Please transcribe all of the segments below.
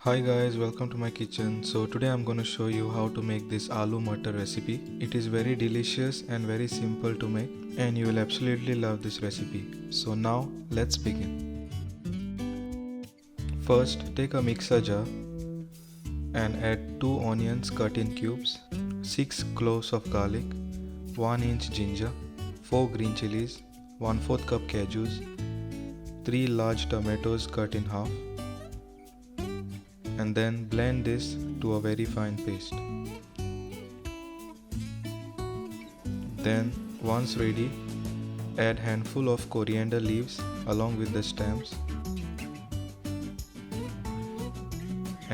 Hi guys, welcome to my kitchen. So today I'm going to show you how to make this aloo matar recipe. It is very delicious and very simple to make and you will absolutely love this recipe. So now let's begin. First take a mixer jar and add 2 onions cut in cubes, 6 cloves of garlic, 1 inch ginger, 4 green chilies, 1/4 cup cashews, 3 large tomatoes cut in half, and then blend this to a very fine paste. Then once ready, add handful of coriander leaves along with the stems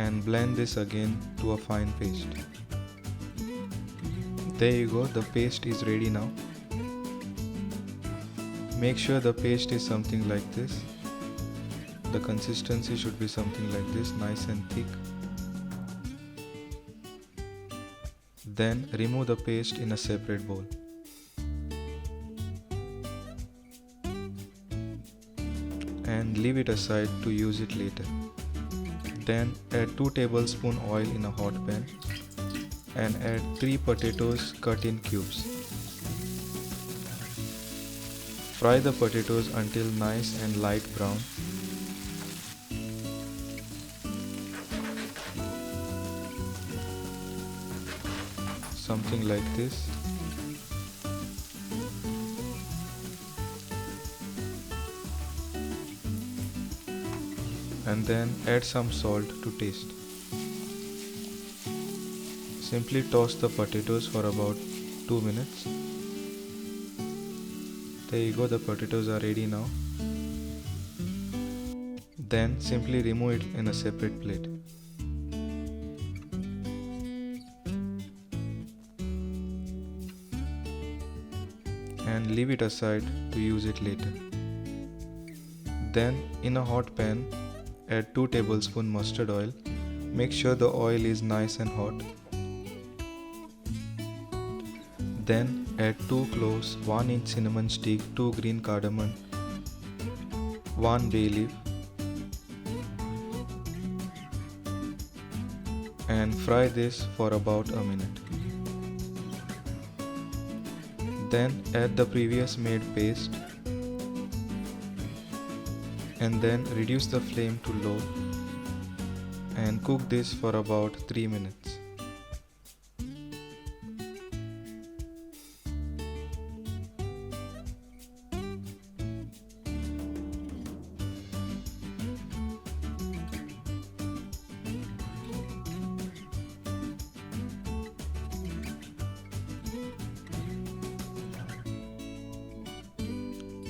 and blend this again to a fine paste. There you go, the paste is ready now. Make sure the paste is something like this. The consistency should be something like this, nice and thick. Then remove the paste in a separate bowl. And leave it aside to use it later. Then add 2 tablespoons oil in a hot pan and add 3 potatoes cut in cubes. Fry the potatoes until nice and light brown. Something like this. And then add some salt to taste. Simply toss the potatoes for about 2 minutes. There you go, the potatoes are ready now. Then simply remove it in a separate plate. And leave it aside to use it later. Then in a hot pan, add 2 tablespoons mustard oil. Make sure the oil is nice and hot. Then add 2 cloves, 1 inch cinnamon stick, 2 green cardamom, 1 bay leaf, and fry this for about a minute. Then add the previous made paste and then reduce the flame to low and cook this for about 3 minutes.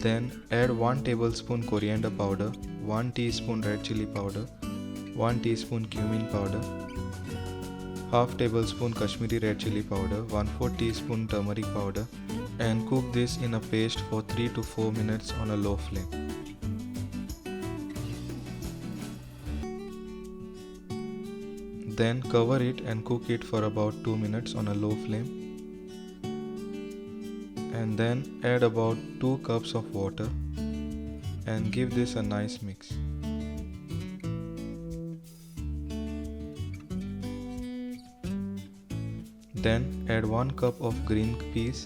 Then add 1 tablespoon coriander powder, 1 teaspoon red chilli powder, 1 teaspoon cumin powder, half tablespoon Kashmiri red chilli powder, 1/4 teaspoon turmeric powder, and cook this in a paste for 3 to 4 minutes on a low flame. Then cover it and cook it for about 2 minutes on a low flame. And then add about 2 cups of water and give this a nice mix. Then add 1 cup of green peas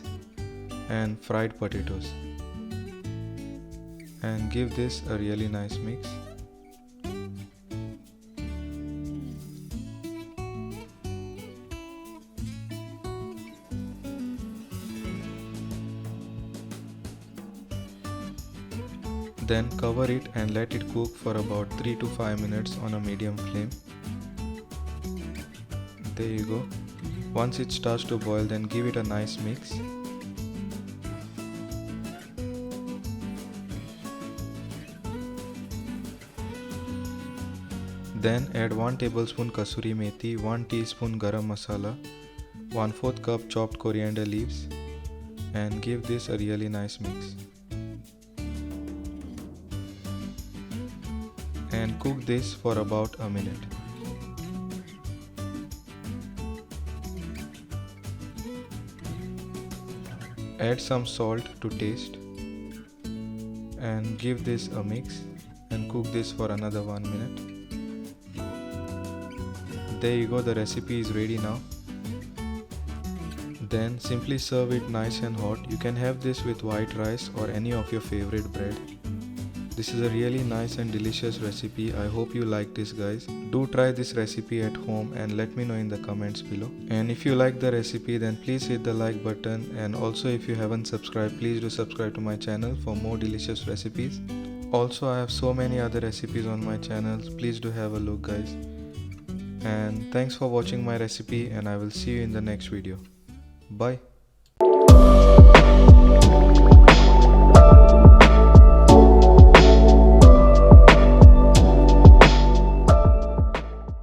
and fried potatoes and give this a really nice mix. Then cover it and let it cook for about 3 to 5 minutes on a medium flame. There you go. Once it starts to boil, then give it a nice mix. Then add 1 tablespoon Kasuri Methi, 1 teaspoon Garam Masala, 1/4 cup chopped coriander leaves, and give this a really nice mix. And cook this for about a minute. Add some salt to taste and give this a mix and cook this for another 1 minute. There you go, the recipe is ready now. Then simply serve it nice and hot. You can have this with white rice or any of your favorite bread. This is a really nice and delicious recipe. I hope you like this, guys. Do try this recipe at home and let me know in the comments below. And if you like the recipe, then please hit the like button, and also if you haven't subscribed, please do subscribe to my channel for more delicious recipes. Also, I have so many other recipes on my channel. Please do have a look, guys. And thanks for watching my recipe, and I will see you in the next video. Bye.